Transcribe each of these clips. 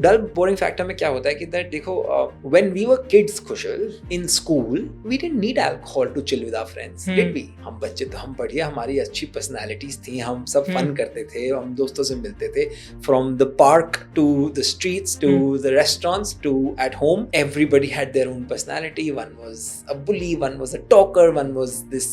डल boring factor में क्या होता है कि दैट देखो व्हेन वी वर किड्स खुशल in school we didn't need alcohol to chill with our friends did we हम बच्चे तो हम बढ़िया हमारी अच्छी पर्सनालिटीज थी हम सब फन करते थे हम दोस्तों से मिलते थे from the park to the streets to the restaurants to at home everybody had their own personality one was a bully one was a talker one was this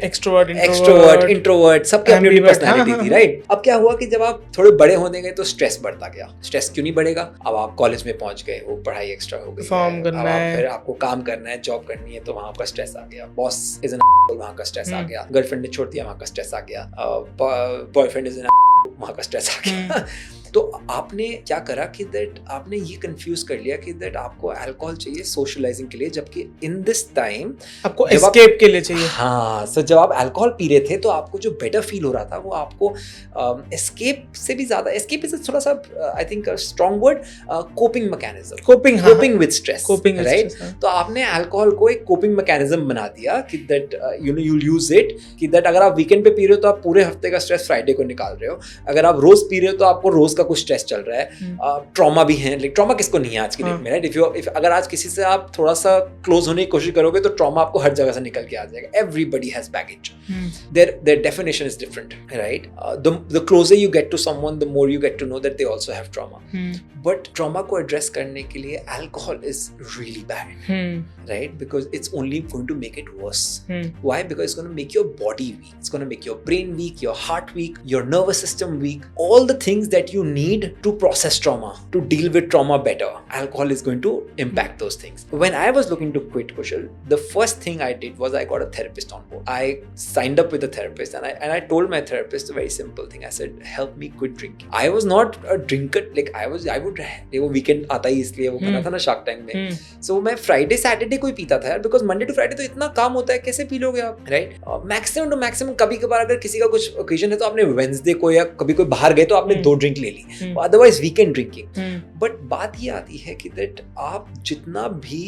extrovert introvert सबकी अपनी personality थी right. अब क्या हुआ कि जब आप थोड़े बड़े होने गए तो स्ट्रेस बढ़ता गया। स्ट्रेस क्यों नहीं बढ़ेगा? अब आप कॉलेज में पहुंच गए हो पढ़ाई एक्स्ट्रा हो गई फॉर्म करना है फिर आपको काम करना है जॉब करनी है तो वहां का स्ट्रेस आ गया। बॉस इज एन वहां का स्ट्रेस आ गया। गर्लफ्रेंड ने छोड़ दिया वहां का स्ट्रेस आ गया। बॉयफ्रेंड इज एन वहां का स्ट्रेस आ गया। तो आपने क्या करा कि दैट आपने ये कंफ्यूज कर लिया कि दैट आपको अल्कोहल चाहिए सोशलाइजिंग के लिए जबकि इन दिस टाइम आपको एस्केप के लिए चाहिए। हाँ सो जब आप अल्कोहल पी रहे थे तो आपको जो बेटर फील हो रहा था वो आपको एस्केप से भी ज्यादा एस्केप इज थोड़ा सा I think strong word coping mechanism coping with stress right. तो आपने अल्कोहल को एक कोपिंग मैकेनिज्म बना दिया कि that you know you use it कि दैट अगर आप वीकेंड पे पी रहे हो तो आप पूरे हफ्ते का स्ट्रेस फ्राइडे को निकाल रहे हो। अगर आप रोज पी रहे हो तो आपको रोज कुछ स्ट्रेस चल रहा है। ट्रॉमा भी है लेकिन ट्रॉमा किसको नहीं है आज की डेट में राइट। इफ अगर आज किसी से आप थोड़ा सा क्लोज होने की कोशिश करोगे तो ट्रॉमा आपको हर जगह से निकल के आ जाएगा। Everybody has baggage their definition is different right. The closer you get to someone the more you get to know that they also have trauma. But trauma को address करने के लिए alcohol is really bad right because it's only going to make it worse. Why? Because it's going to make your body weak, it's going to make your brain weak, your heart weak, your nervous system weak, all the things that you need to process trauma, to deal with trauma better. Alcohol is going to impact those things. When I was looking to quit Kushal, the first thing I did was I got a therapist on board. I signed up with a therapist and I told my therapist a very simple thing. I said help me quit drinking. I was not a drinker like I would वो weekend आता ही इसलिए वो बना था ना shark tank में। So मैं Friday Saturday को ही पीता था यार because मंडे टू फ्राइडे तो इतना काम होता है कैसे पी लोगे आप राइट। मैक्सिमम टू मैक्सिमम कभी कभार अगर किसी का कुछ ओकेजन है तो आपने वेडनेसडे को या कभी कोई बाहर गए तो आपने 2 ड्रिंक ले ली अदरवाइज वीकेंड ड्रिंकिंग। बट बात ये आती है कि दैट आप जितना भी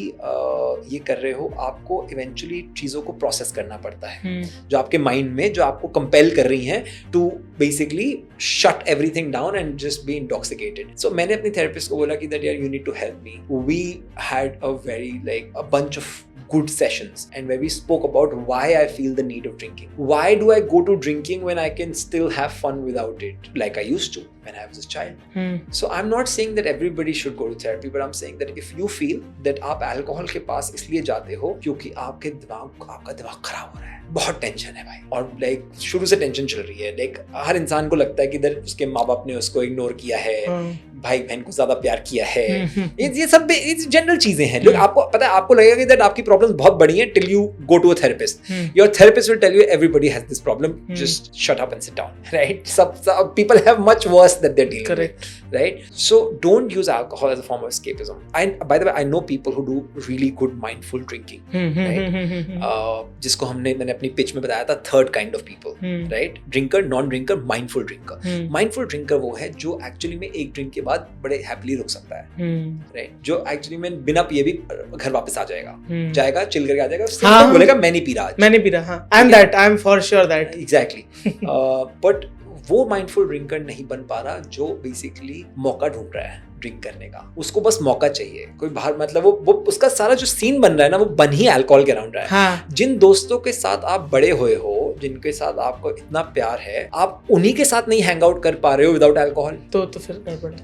ये कर रहे हो आपको इवेंचुअली चीजों को प्रोसेस करना पड़ता है जो आपके माइंड में जो आपको कंपेल कर रही हैं to basically shut everything down and just be intoxicated. So मैंने अपनी थेरेपिस्ट को बोला कि दैट यार you need to help me. We had a very like a bunch of good sessions and where we spoke about why I feel the need of drinking. Why do I go to drinking when I can still have fun without it like I used to when I was a child? So I'm not saying that everybody should go to therapy but I'm saying that if you feel that आप alcohol के पास इसलिए जाते हो क्योंकि आपका दिमाग खराब हो रहा है बहुत टेंशन है भाई और लाइक शुरू से टेंशन चल रही है लाइक हर इंसान को लगता है कि इधर उसके माँ बाप ने उसको इग्नोर किया है भाई बहन को ज्यादा प्यार किया है ये सब जनरल चीजें हैं। लोग आपको पता है आपको लगेगा कि दैट आपकी प्रॉब्लम्स बहुत बड़ी हैं till you go to a therapist. Your therapist will tell you everybody has this problem just shut up and sit down right. सब people have much worse that they are dealing with right. So don't use alcohol as a form of escapism. I by the way I know people who do really good mindful drinking right जिसको मैंने अपनी pitch में बताया था third kind of people right. Drinker non drinker mindful drinker. Mindful drinker वो है जो actually में एक ड्रिंक के बाद बड़े हैप्पीली रुक सकता है राइट। जो एक्चुअली में बिना पिए भी घर वापस आ जाएगा चिल करके आ जाएगा बोलेगा मैं नहीं पी रहा I am for sure that exactly. But वो माइंडफुल ड्रिंकर नहीं बन पा रहा जो बेसिकली मौका ढूंढ रहा है ड्रिंक करने का। उसको बस मौका चाहिए कोई बाहर मतलब वो उसका सारा जो सीन बन रहा है ना वो बन ही अल्कोहल के अराउंड रहा है। जिन दोस्तों के साथ आप बड़े हुए हो जिनके साथ आपको इतना प्यार है आप उन्हीं के साथ नहीं हैंग आउट कर पा रहे हो विदाउट अल्कोहल तो फिर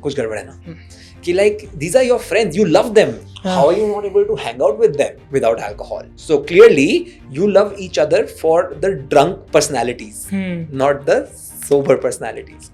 कुछ गड़बड़ है ना कि like these are your friends you love them how are you not able to hang out with them without alcohol? So clearly you love each other for the drunk personalities not the sober personalities.